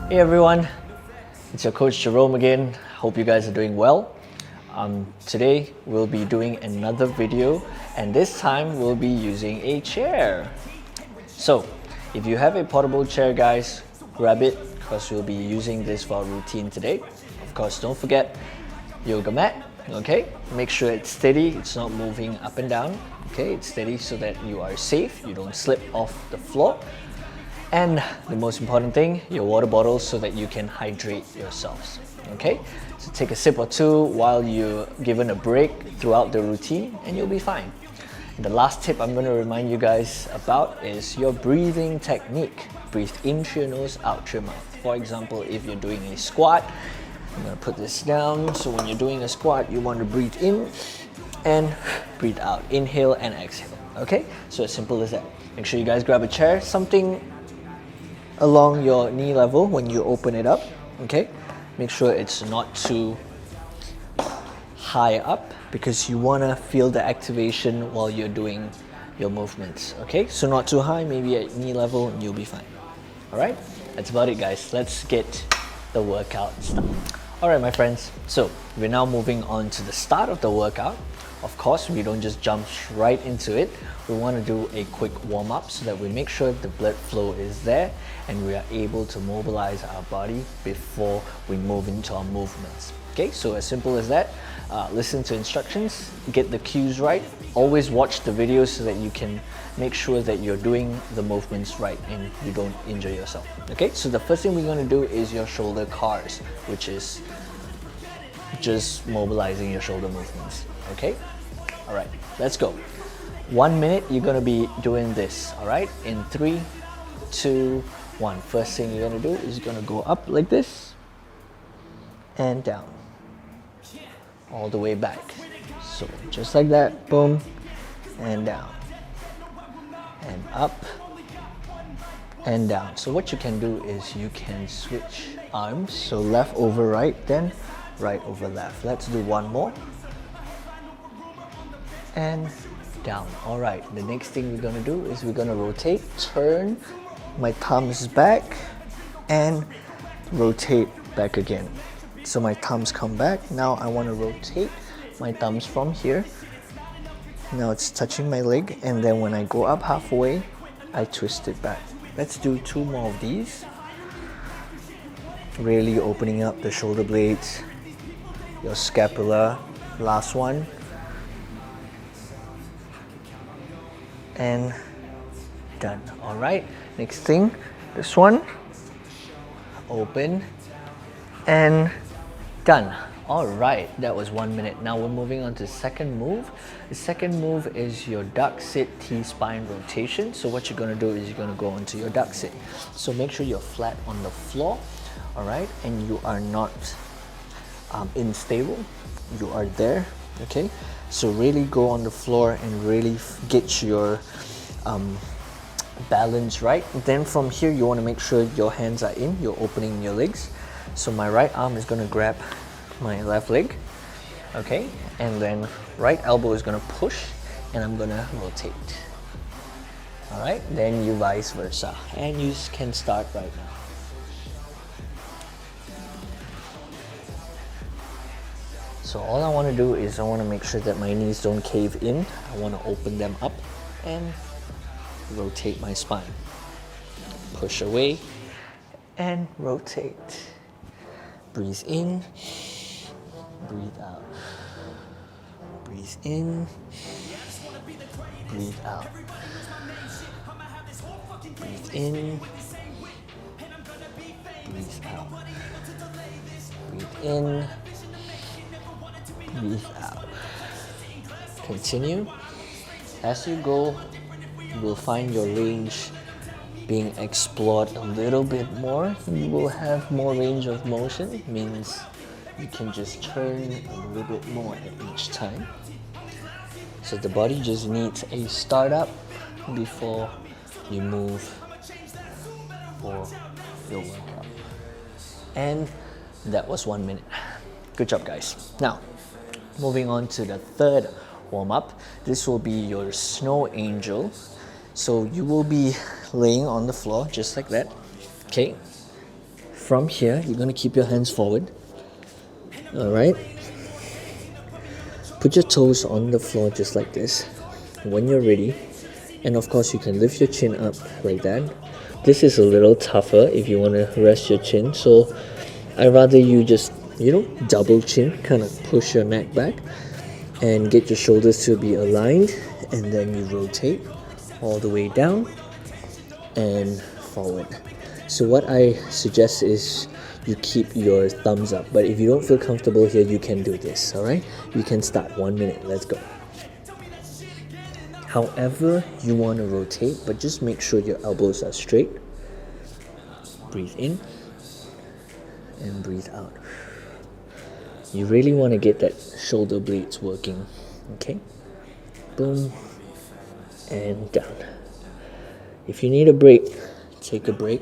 Hey everyone, it's your coach Jerome again. Hope you guys are doing well. Today we'll be doing another video, and this time we'll be using a chair. So if you have a portable chair, guys, grab it because we'll be using this for our routine today. Of course, don't forget yoga mat. Okay, make sure it's steady, it's not moving up and down. Okay, it's steady so that you are safe, you don't slip off the floor. And the most important thing, your water bottle so that you can hydrate yourselves. Okay, so take a sip or two while you're given a break throughout the routine and you'll be fine. And the last tip I'm going to remind you guys about is your breathing technique. Breathe in through your nose, out through your mouth. For example, if you're doing a squat, I'm going to put this down. So when you're doing a squat, you want to breathe in and breathe out. Inhale and exhale. Okay, so as simple as that. Make sure you guys grab a chair, something along your knee level when you open it up. Okay, make sure it's not too high up because you want to feel the activation while you're doing your movements. Okay, so not too high, maybe at knee level, and you'll be fine. All right, that's about it, guys. Let's get the workout started. All right, my friends, so we're now moving on to the start of the workout. Of course, we don't just jump right into it. We want to do a quick warm-up so that we make sure the blood flow is there and we are able to mobilize our body before we move into our movements. Okay, so as simple as that. Listen to instructions, get the cues right. Always watch the videos so that you can make sure that you're doing the movements right and you don't injure yourself. Okay, so the first thing we're going to do is your shoulder cars, which is just mobilizing your shoulder movements. Okay, all right, let's go. 1 minute, you're gonna be doing this. All right, in 3, 2, 1. First thing you're gonna do is you're gonna go up like this and down, all the way back. So just like that, boom, and down, and up, and down. So what you can do is you can switch arms. So left over right, then right over left. Let's do one more. And down. All right, the next thing we're gonna do is we're gonna rotate, turn my thumbs back and rotate back again. So my thumbs come back. Now I want to rotate my thumbs from here. Now it's touching my leg, and then when I go up halfway, I twist it back. Let's do 2 more of these. Really opening up the shoulder blades, your scapula. Last one. And done. All right, next thing, this one, open and done. All right, that was 1 minute. Now we're moving on to the second move. The second move is your duck sit T-spine rotation. So what you're gonna do is you're gonna go into your duck sit. So make sure you're flat on the floor, all right, and you are not unstable. You are there, okay? So really go on the floor and really get your balance right. Then from here, you want to make sure your hands are in, you're opening your legs. So my right arm is going to grab my left leg, okay? And then right elbow is going to push and I'm going to rotate. All right, then you vice versa. And you can start right now. So all I want to do is I want to make sure that my knees don't cave in. I want to open them up and rotate my spine. Push away and rotate. Breathe in, breathe out. Breathe in, breathe out. Breathe in, breathe out. Breathe in, breathe out. Continue. As you go, you will find your range being explored a little bit more. You will have more range of motion, means you can just turn a little bit more at each time. So the body just needs a startup before you move for your workout. And that was 1 minute. Good job, guys. Now, moving on to the third warm-up. This will be your snow angel. So you will be laying on the floor just like that. Okay, from here, you're gonna keep your hands forward. All right. Put your toes on the floor just like this. When you're ready, and of course you can lift your chin up like that. This is a little tougher if you want to rest your chin, so I'd rather you just, double chin, kind of push your neck back and get your shoulders to be aligned, and then you rotate all the way down and forward. So what I suggest is you keep your thumbs up, but if you don't feel comfortable here, you can do this. All right, you can start. 1 minute. Let's go. However you want to rotate, but just make sure your elbows are straight. Breathe in and breathe out. You really want to get that shoulder blades working. Okay, boom and down. If you need a break, take a break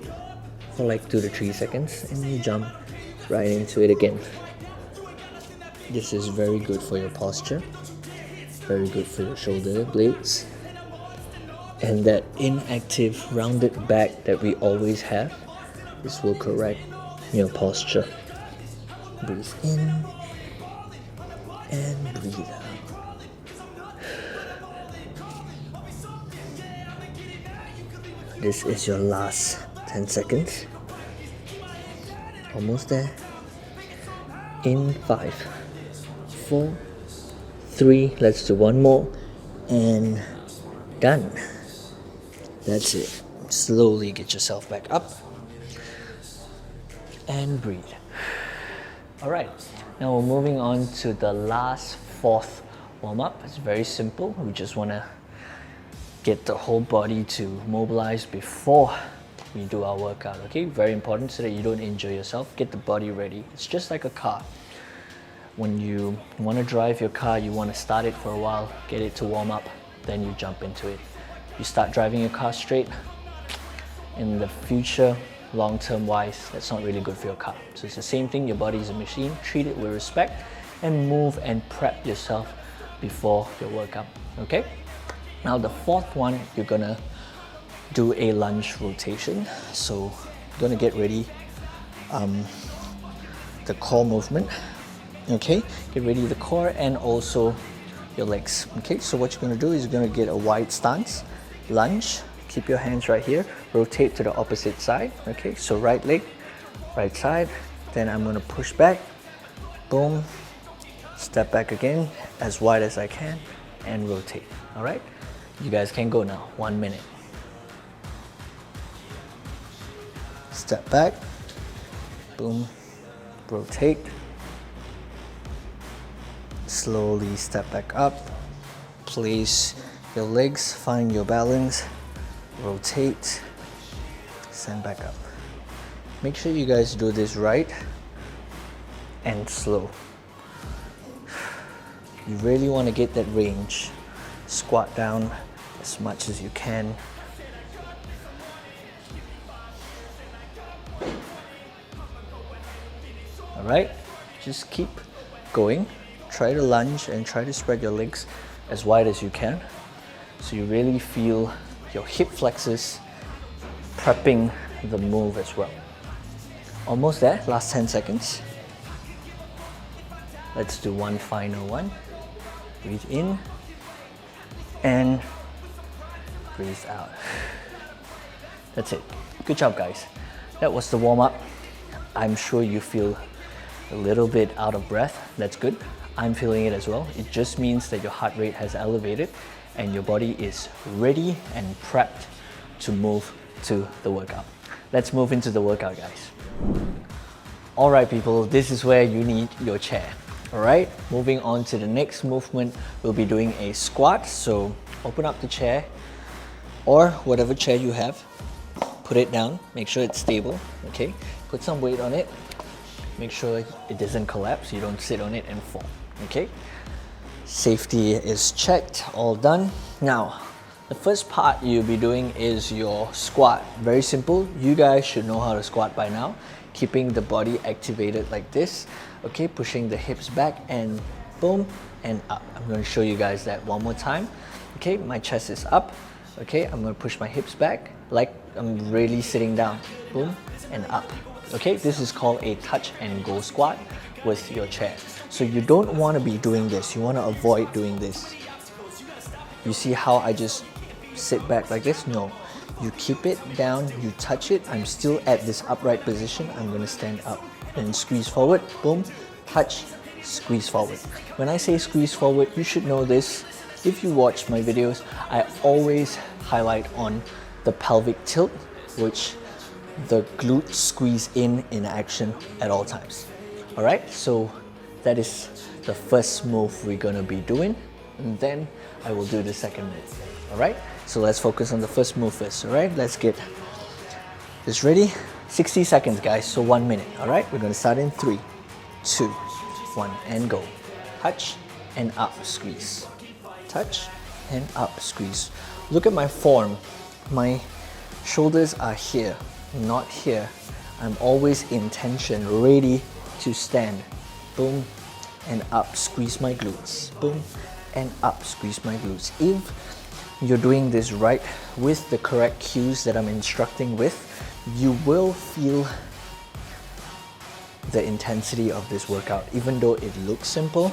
for like 2 to 3 seconds and you jump right into it again. This is very good for your posture, very good for your shoulder blades, and that inactive rounded back that we always have. This will correct your posture. Breathe in and breathe out. This is your last 10 seconds. Almost there. In 5, 4, 3, let's do one more, and done. That's it. Slowly get yourself back up and breathe. All right, now we're moving on to the last 4th warm-up. It's very simple. We just want to get the whole body to mobilize before we do our workout, okay? Very important so that you don't injure yourself. Get the body ready. It's just like a car. When you want to drive your car, you want to start it for a while, get it to warm up, then you jump into it. You start driving your car straight, in the future, long-term wise, that's not really good for your car. So it's the same thing, your body is a machine. Treat it with respect and move and prep yourself before your workout, okay? Now the 4th one, you're gonna do a lunge rotation. So you're gonna get ready, the core movement, okay? Get ready the core and also your legs, okay? So what you're gonna do is you're gonna get a wide stance, lunge, keep your hands right here, rotate to the opposite side, okay? So right leg, right side, then I'm gonna push back, boom, step back again, as wide as I can, and rotate, all right? You guys can go now, 1 minute. Step back, boom, rotate, slowly step back up, place your legs, find your balance, rotate, stand back up. Make sure you guys do this right and slow. You really want to get that range. Squat down as much as you can. All right, just keep going. Try to lunge and try to spread your legs as wide as you can, so you really feel your hip flexors prepping the move as well. Almost there, last 10 seconds. Let's do one final one. Breathe in and breathe out. That's it. Good job, guys. That was the warm-up. I'm sure you feel a little bit out of breath. That's good. I'm feeling it as well. It just means that your heart rate has elevated and your body is ready and prepped to move to the workout. Let's move into the workout, guys. All right, people, this is where you need your chair. All right, moving on to the next movement, we'll be doing a squat. So open up the chair or whatever chair you have, put it down, make sure it's stable, okay? Put some weight on it, make sure it doesn't collapse, you don't sit on it and fall, okay? Safety is checked, all done. Now, the first part you'll be doing is your squat. Very simple, you guys should know how to squat by now. Keeping the body activated like this, okay? Pushing the hips back and boom and up. I'm going to show you guys that one more time. Okay, my chest is up, Okay, I'm gonna push my hips back like I'm really sitting down. Boom, and up. Okay, this is called a touch and go squat with your chair. So you don't wanna be doing this. You wanna avoid doing this. You see how I just sit back like this? No. You keep it down, you touch it. I'm still at this upright position. I'm gonna stand up and squeeze forward. Boom, touch, squeeze forward. When I say squeeze forward, you should know this. If you watch my videos, I always highlight on the pelvic tilt, which the glute squeeze in action at all times. All right, so that is the first move we're gonna be doing, and then I will do the second move. All right, so let's focus on the first move first. All right, let's get this ready. 60 seconds, guys, so 1 minute. All right, we're gonna start in 3, 2, 1, and go. Touch and up, squeeze. Touch and up, squeeze. Look at my form. My shoulders are here, not here. I'm always in tension, ready to stand. Boom, and up, squeeze my glutes. Boom, and up, squeeze my glutes. If you're doing this right with the correct cues that I'm instructing with, you will feel the intensity of this workout. Even though it looks simple,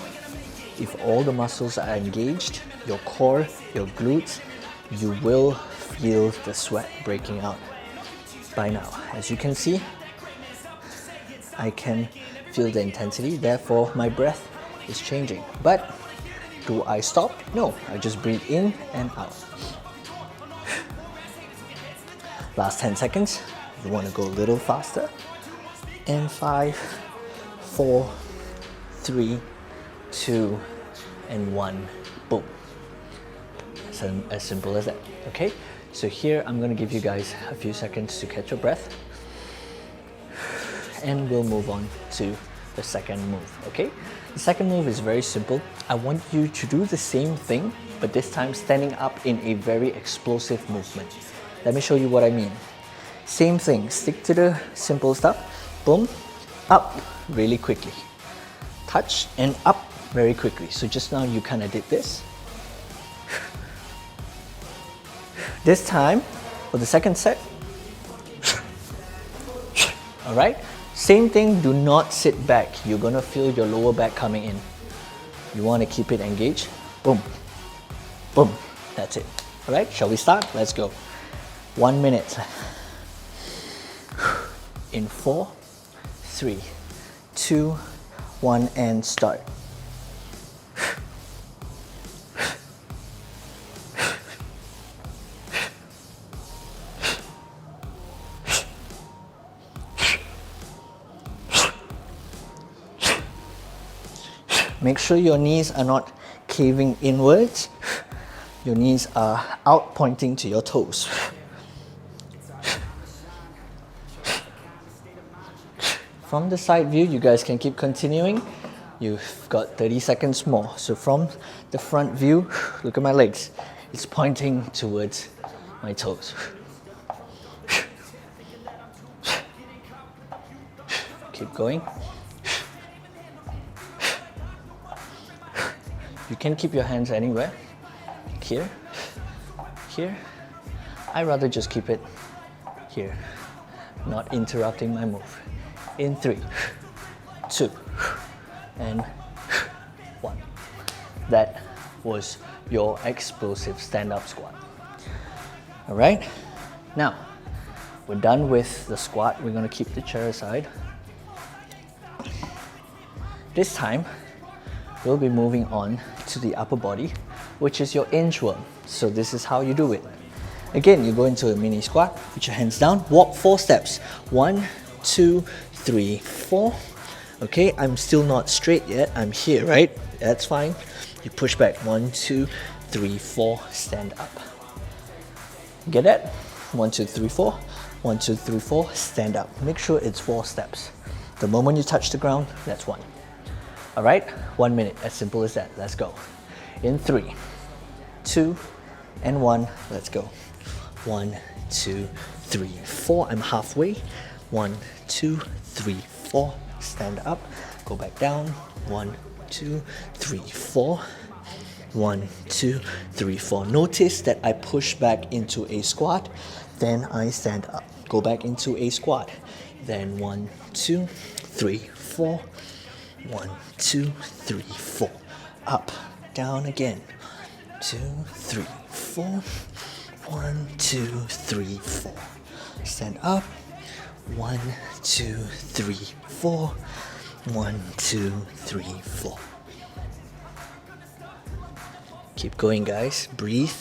if all the muscles are engaged, your core, your glutes, you will feel the sweat breaking out by now. As you can see, I can feel the intensity, therefore my breath is changing. But do I stop? No, I just breathe in and out. Last 10 seconds, you want to go a little faster. And 5, 4, 3, 2, and 1, boom. As simple as that, okay? So here, I'm gonna give you guys a few seconds to catch your breath, and we'll move on to the second move, okay? The second move is very simple. I want you to do the same thing, but this time standing up in a very explosive movement. Let me show you what I mean. Same thing, stick to the simple stuff. Boom, up really quickly. Touch and up very quickly. So just now you kind of did this. This time, for the second set, all right? Same thing, do not sit back. You're gonna feel your lower back coming in. You wanna keep it engaged. Boom, boom, that's it. All right, shall we start? Let's go. 1 minute. In 4, 3, 2, 1, and start. Make sure your knees are not caving inwards. Your knees are out pointing to your toes. From the side view, you guys can keep continuing. You've got 30 seconds more. So from the front view, look at my legs. It's pointing towards my toes. Keep going. You can keep your hands anywhere. Here, here. I'd rather just keep it here, not interrupting my move. In 3, 2, and 1. That was your explosive stand-up squat. All right, now we're done with the squat. We're gonna keep the chair aside. This time, we'll be moving on to the upper body, which is your inchworm. So this is how you do it. Again, you go into a mini squat, put your hands down, walk 4 steps. 1, 2, 3, 4. Okay, I'm still not straight yet. I'm here, right? That's fine. You push back. 1, 2, 3, 4. Stand up. Get that? 1, 2, 3, 4. 1, 2, 3, 4. Stand up. Make sure it's 4 steps. The moment you touch the ground, that's 1. All right, 1 minute, as simple as that. Let's go. In 3, 2, and 1, let's go. 1, 2, 3, 4. I'm halfway. 1, 2, 3, 4. Stand up, go back down. 1, 2, 3, 4. 1, 2, 3, 4. Notice that I push back into a squat, then I stand up. Go back into a squat. Then 1, 2, 3, 4. 1, 2, 3, 4. Up, down again. 2, 3, 4. 1, 2, 3, 4. Stand up. 1, 2, 3, 4. 1, 2, 3, 4. Keep going, guys. Breathe.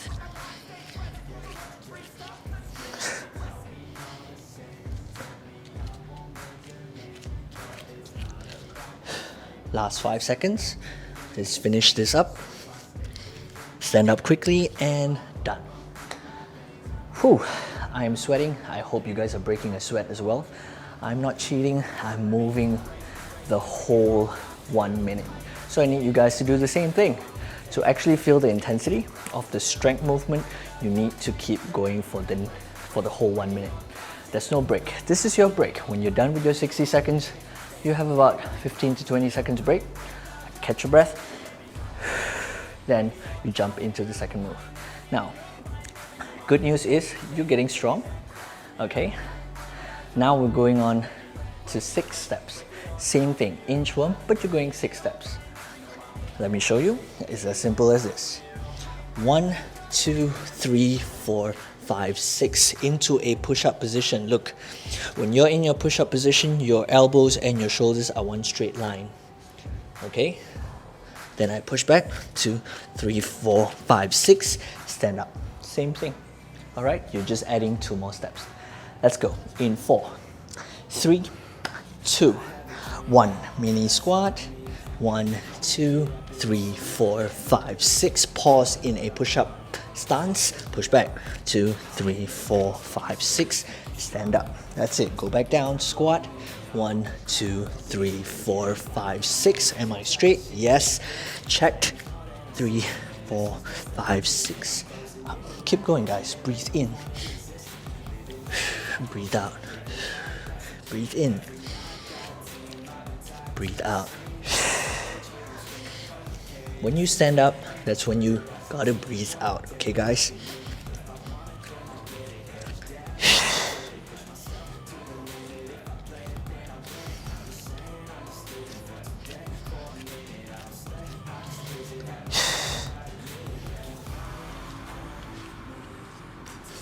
Last 5 seconds. Let's finish this up. Stand up quickly and done. Whew, I am sweating. I hope you guys are breaking a sweat as well. I'm not cheating. I'm moving the whole 1 minute. So I need you guys to do the same thing. To actually feel the intensity of the strength movement, you need to keep going for the whole 1 minute. There's no break. This is your break. When you're done with your 60 seconds, you have about 15 to 20 seconds break. Catch your breath. Then you jump into the second move. Now, good news is you're getting strong. Okay. Now we're going on to 6 steps. Same thing, inchworm, but you're going 6 steps. Let me show you. It's as simple as this. 1, 2, 3, 4, 5, 6 into a push-up position. Look, when you're in your push-up position, your elbows and your shoulders are one straight line. Okay? Then I push back. 2, 3, 4, 5, 6. Stand up. Same thing. All right? You're just adding 2 more steps. Let's go. In 4, 3, 2, 1. Mini squat. 1, 2, 3, 4, 5, 6. Pause in a push-up stance. Push back. 2, 3, 4, 5, 6. Stand up. That's it. Go back down. Squat. 1, 2, 3, 4, 5, 6. Am I straight? Yes. Checked. 3, 4, 5, 6. Up. Keep going, guys. Breathe in. Breathe out. Breathe in. Breathe out. When you stand up, that's when you gotta breathe out. Okay, guys?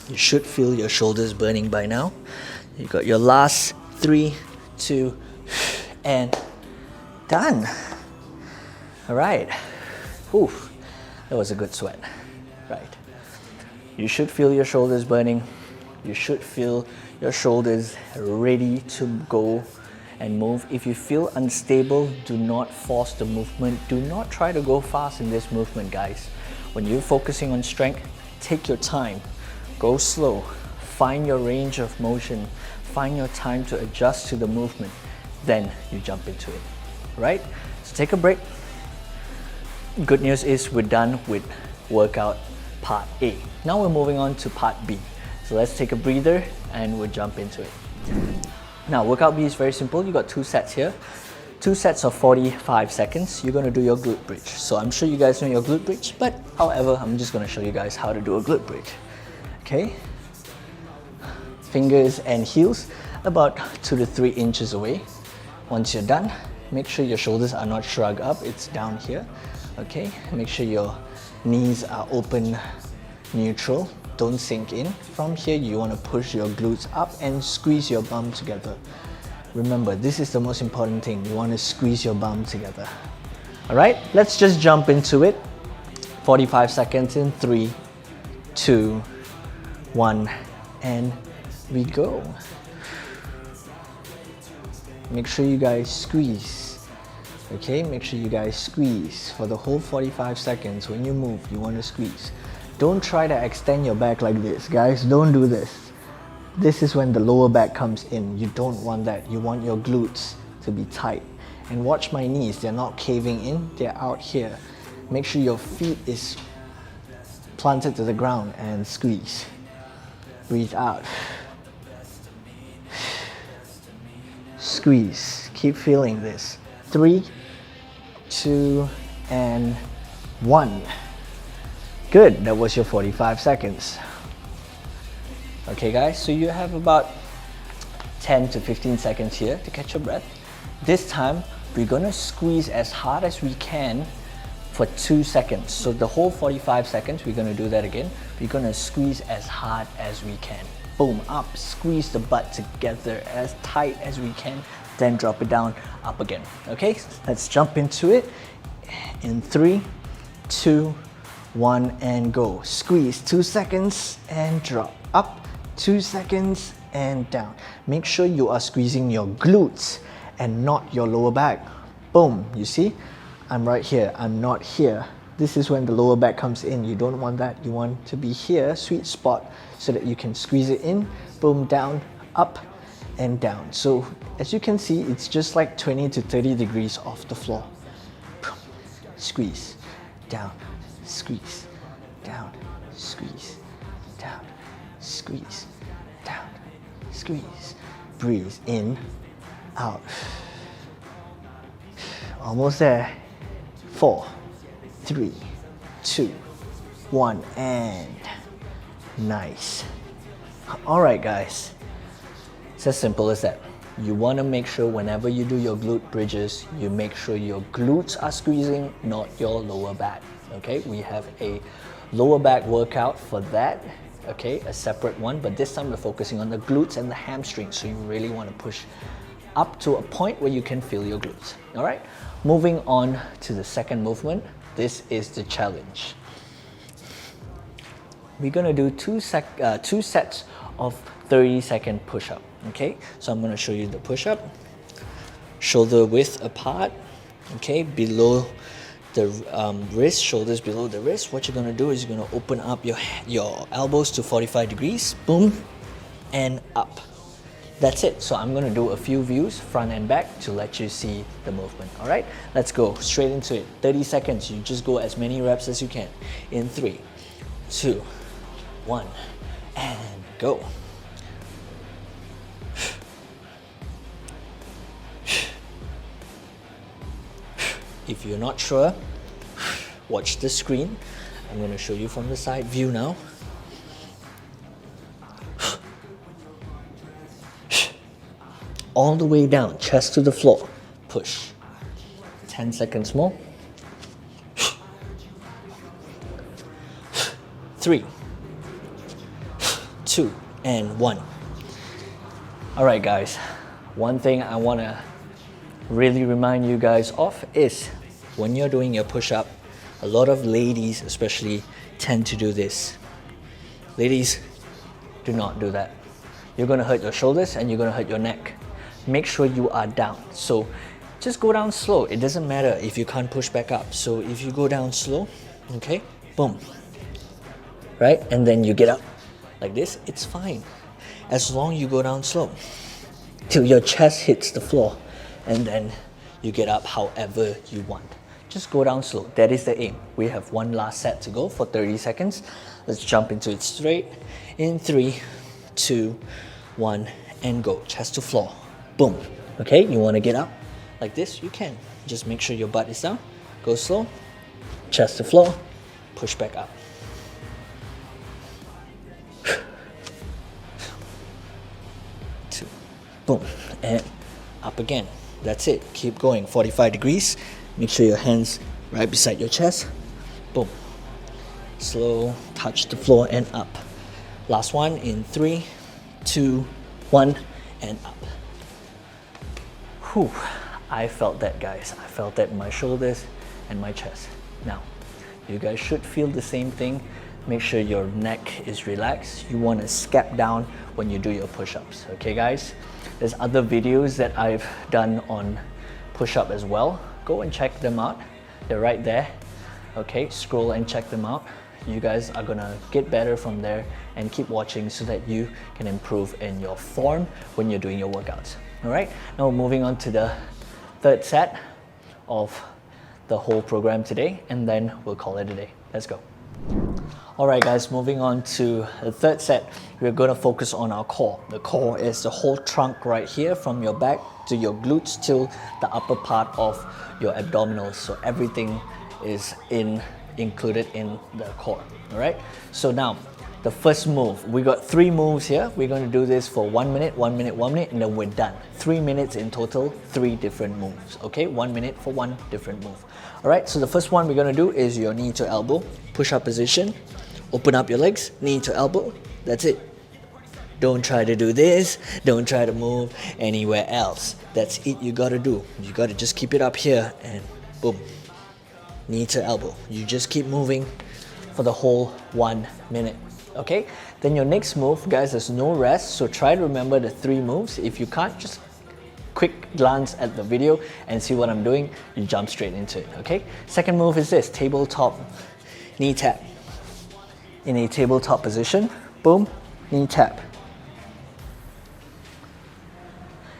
You should feel your shoulders burning by now. You got your last 3, 2, and done. All right. Whew, that was a good sweat. Right. You should feel your shoulders burning. You should feel your shoulders ready to go and move. If you feel unstable, do not force the movement. Do not try to go fast in this movement, guys. When you're focusing on strength, take your time. Go slow. Find your range of motion. Find your time to adjust to the movement. Then you jump into it. Right? So take a break. Good news is we're done with workout part A. Now we're moving on to part B. So let's take a breather and we'll jump into it. Now workout B is very simple. You got 2 sets here. 2 sets of 45 seconds. You're going to do your glute bridge. So I'm sure you guys know your glute bridge, but however, I'm just going to show you guys how to do a glute bridge. Okay? Fingers and heels about 2 to 3 inches away. Once you're done, make sure your shoulders are not shrugged up. It's down here. Okay, make sure your knees are open, neutral, don't sink in. From here, you want to push your glutes up and squeeze your bum together. Remember, this is the most important thing. You want to squeeze your bum together. All right, let's just jump into it. 45 seconds in 3, 2, 1, and we go. Make sure you guys squeeze. Okay, make sure you guys squeeze for the whole 45 seconds. When you move, you want to squeeze. Don't try to extend your back like this, guys. Don't do this. This is when the lower back comes in. You don't want that. You want your glutes to be tight. And watch my knees. They're not caving in. They're out here. Make sure your feet is planted to the ground and squeeze. Breathe out. Squeeze. Keep feeling this. 3, 2, and 1. Good, that was your 45 seconds. Okay guys, so you have about 10 to 15 seconds here to catch your breath. This time, we're gonna squeeze as hard as we can for 2 seconds. So the whole 45 seconds, we're gonna do that again. We're gonna squeeze as hard as we can. Boom, up, squeeze the butt together as tight as we can, then drop it down, up again. Okay, let's jump into it. In 3, 2, 1, and go. Squeeze, 2 seconds, and drop. Up, 2 seconds, and down. Make sure you are squeezing your glutes and not your lower back. Boom, you see? I'm right here, I'm not here. This is when the lower back comes in. You don't want that. You want to be here, sweet spot, so that you can squeeze it in, boom, down, up, and down. So as you can see, it's just like 20 to 30 degrees off the floor. Squeeze, down, squeeze, down, squeeze, down, squeeze, down, squeeze. Breathe in, out. Almost there. 4, 3, 2, 1, and nice. All right, guys. It's as simple as that. You want to make sure whenever you do your glute bridges, you make sure your glutes are squeezing, not your lower back. Okay, we have a lower back workout for that. Okay, a separate one, but this time we're focusing on the glutes and the hamstrings. So you really want to push up to a point where you can feel your glutes. All right, moving on to the second movement. This is the challenge. We're gonna do two sets of 30-second push-up. Okay, so I'm gonna show you the push-up. Shoulder width apart. Okay, below the wrist, shoulders below the wrist. What you're gonna do is you're gonna open up your elbows to 45 degrees. Boom, and up. That's it. So I'm gonna do a few views, front and back, to let you see the movement. All right, let's go straight into it. 30 seconds, you just go as many reps as you can. In 3, 2, 1, and go. If you're not sure, watch the screen. I'm gonna show you from the side view now. All the way down, chest to the floor. Push. 10 seconds more. 3, 2, and 1. All right, guys. One thing I want to really remind you guys of is when you're doing your push-up, a lot of ladies especially tend to do this. Ladies, do not do that. You're going to hurt your shoulders and you're going to hurt your neck. Make sure you are down. So just go down slow. It doesn't matter if you can't push back up. So if you go down slow, okay, boom, right? And then you get up like this, it's fine. As long as you go down slow till your chest hits the floor, and then you get up however you want. Just go down slow. That is the aim. We have one last set to go for 30 seconds. Let's jump into it straight. In 3, 2, 1, and go. Chest to floor. Boom. Okay, you want to get up like this? You can. Just make sure your butt is down. Go slow. Chest to floor. Push back up. Two. Boom. And up again. That's it. Keep going. 45 degrees. Make sure your hands right beside your chest. Boom. Slow. Touch the floor and up. Last one in 3, 2, 1, and up. Whew. I felt that, guys. I felt that in my shoulders and my chest. Now, you guys should feel the same thing. Make sure your neck is relaxed. You want to scap down when you do your push-ups. Okay, guys? There's other videos that I've done on push-up as well. Go and check them out. They're right there. Okay, scroll and check them out. You guys are gonna get better from there, and keep watching so that you can improve in your form when you're doing your workouts. All right, now moving on to the third set of the whole program today, and then we'll call it a day. Let's go. All right, guys, moving on to the third set, we're going to focus on our core. The core is the whole trunk right here, from your back to your glutes till the upper part of your abdominals. So everything is in included in the core. All right, so now the first move, we got 3 moves here. We're going to do this for 1 minute, 1 minute, 1 minute, and then we're done. 3 minutes in total, 3 different moves. Okay, 1 minute for 1 different move. All right, so the first one we're going to do is your knee to elbow, push up position, open up your legs, knee to elbow. That's it. Don't try to do this. Don't try to move anywhere else. That's it you gotta do. You gotta just keep it up here and boom. Knee to elbow. You just keep moving for the whole 1 minute. Okay? Then your next move, guys, there's no rest. So try to remember the 3 moves. If you can't, just quick glance at the video and see what I'm doing. You jump straight into it. Okay? Second move is this, tabletop knee tap. In a tabletop position, boom, knee tap.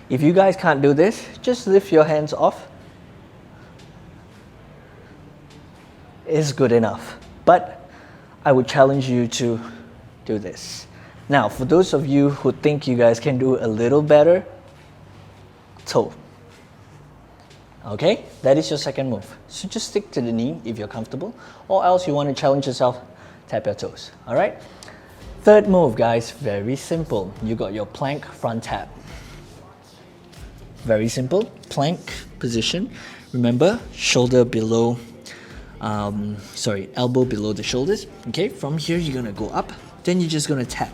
If you guys can't do this, just lift your hands off. It's good enough. But I would challenge you to do this. Now, for those of you who think you guys can do a little better, toe. Okay, that is your second move. So just stick to the knee if you're comfortable, or else you want to challenge yourself, tap your toes. All right? Third move, guys, very simple. You got your plank front tap. Very simple, plank position. Remember, shoulder below, elbow below the shoulders. Okay, from here you're gonna go up, then you're just gonna tap.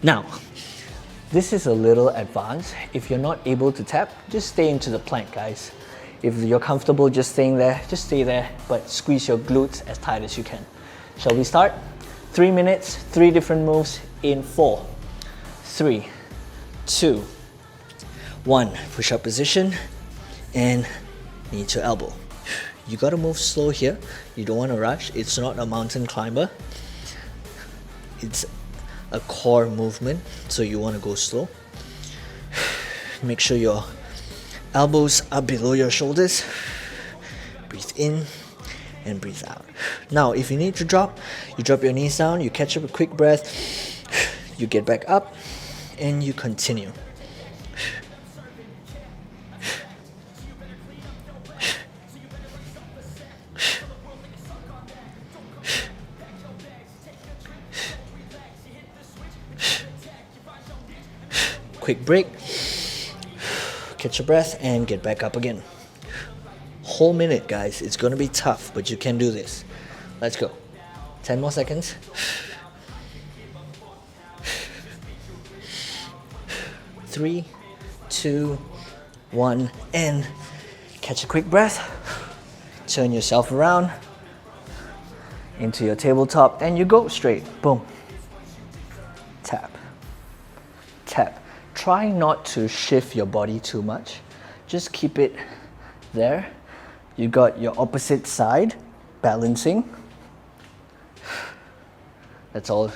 Now, this is a little advanced. If you're not able to tap, just stay into the plank, guys. If you're comfortable just staying there, just stay there, but squeeze your glutes as tight as you can. Shall we start? 3 minutes, 3 different moves in 4. 3, 2, 1. Push up position and knee to elbow. You gotta move slow here. You don't want to rush. It's not a mountain climber. It's a core movement, so you want to go slow. Make sure your elbows are below your shoulders. Breathe in and breathe out. Now, if you need to drop, you drop your knees down, you catch up a quick breath, you get back up, and you continue. Quick break, catch your breath, and get back up again. Whole minute, guys. It's gonna be tough, but you can do this. Let's go. 10 more seconds. 3, 2, 1, and catch a quick breath. Turn yourself around into your tabletop and you go straight. Boom. Tap. Tap. Try not to shift your body too much. Just keep it there. You got your opposite side balancing. That's all.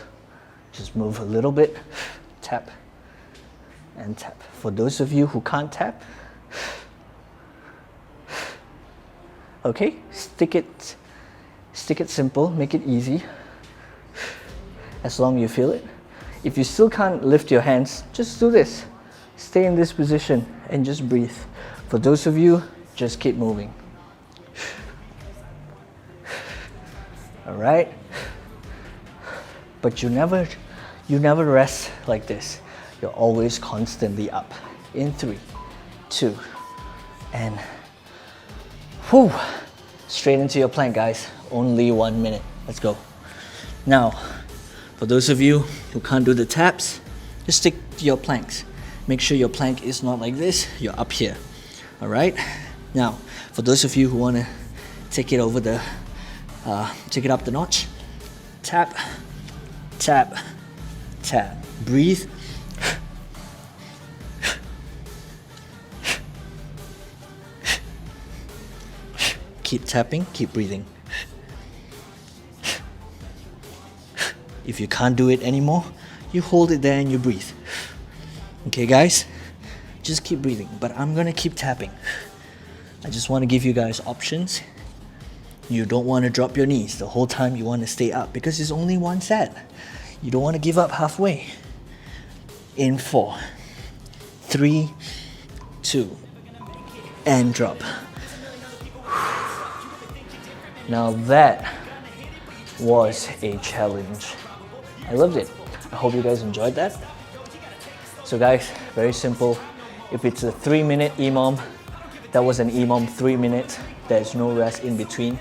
Just move a little bit. Tap. And tap. For those of you who can't tap, okay, stick it simple, make it easy, as long as you feel it. If you still can't lift your hands, just do this. Stay in this position and just breathe. For those of you, just keep moving. All right? But you never rest like this. You're always constantly up. In 3, 2, and whew, straight into your plank, guys. Only 1 minute. Let's go. Now, for those of you who can't do the taps, just stick to your planks. Make sure your plank is not like this. You're up here. All right. Now, for those of you who want to take it over the, take it up the notch, tap, tap, tap. Breathe. Keep tapping, keep breathing. If you can't do it anymore, you hold it there and you breathe. Okay, guys? Just keep breathing, but I'm gonna keep tapping. I just want to give you guys options. You don't want to drop your knees the whole time. You want to stay up because it's only 1 set. You don't want to give up halfway. In 4, 3, 2, and drop. Now that was a challenge. I loved it. I hope you guys enjoyed that. So guys, very simple. If it's a 3-minute EMOM, that was an EMOM 3 minutes. There's no rest in between.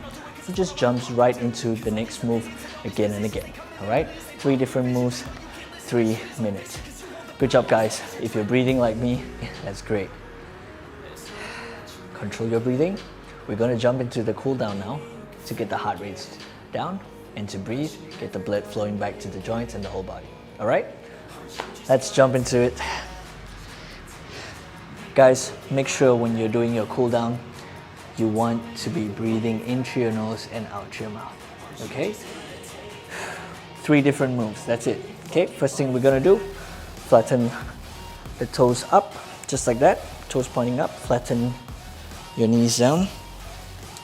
It just jumps right into the next move again and again. All right, 3 different moves, 3 minutes. Good job guys. If you're breathing like me, that's great. Control your breathing. We're gonna jump into the cool down now to get the heart rates down and to breathe, get the blood flowing back to the joints and the whole body. All right, let's jump into it. Guys, make sure when you're doing your cool down, you want to be breathing into your nose and out your mouth, okay? 3 different moves, that's it. Okay, first thing we're gonna do, flatten the toes up, just like that. Toes pointing up, flatten your knees down.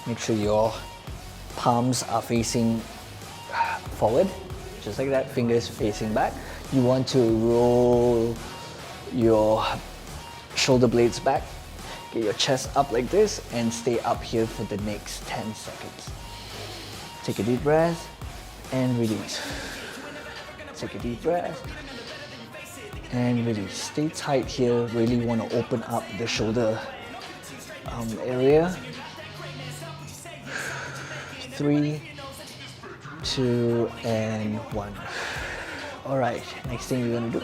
Make sure your palms are facing forward, just like that, fingers facing back. You want to roll your shoulder blades back, get your chest up like this, and stay up here for the next 10 seconds. Take a deep breath and release. Take a deep breath and release. Stay tight here, really want to open up the shoulder area. 3, 2, and 1. All right, next thing you're gonna do,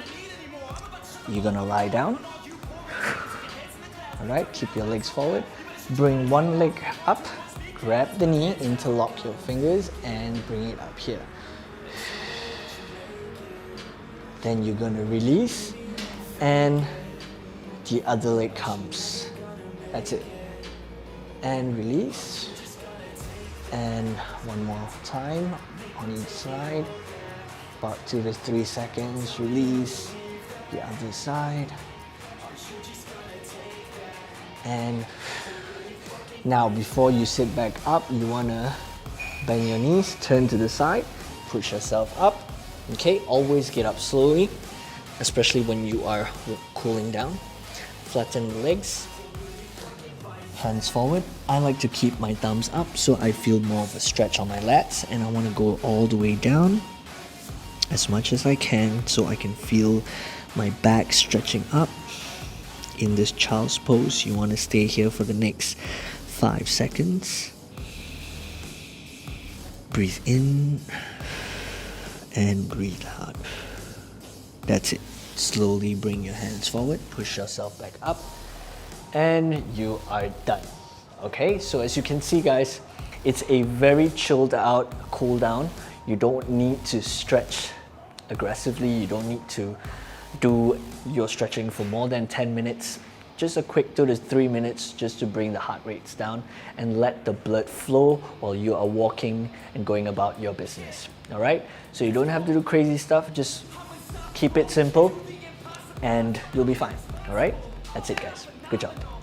you're gonna lie down. All right, keep your legs forward. Bring one leg up, grab the knee, interlock your fingers, and bring it up here. Then you're gonna release, and the other leg comes. That's it. And release. And one more time on each side. About 2 to 3 seconds. Release the other side. And now before you sit back up, you wanna bend your knees, turn to the side, push yourself up. Okay, always get up slowly, especially when you are cooling down. Flatten the legs, hands forward. I like to keep my thumbs up so I feel more of a stretch on my lats, and I wanna go all the way down as much as I can so I can feel my back stretching up. In this child's pose, you want to stay here for the next 5 seconds. Breathe in and breathe out. That's it. Slowly bring your hands forward, push yourself back up, and you are done. Okay, so as you can see guys, it's a very chilled out cool down. You don't need to stretch aggressively. You don't need to do your stretching for more than 10 minutes. Just a quick 2 to 3 minutes just to bring the heart rates down and let the blood flow while you are walking and going about your business. All right, so you don't have to do crazy stuff. Just keep it simple and you'll be fine. All right, that's it guys. Good job.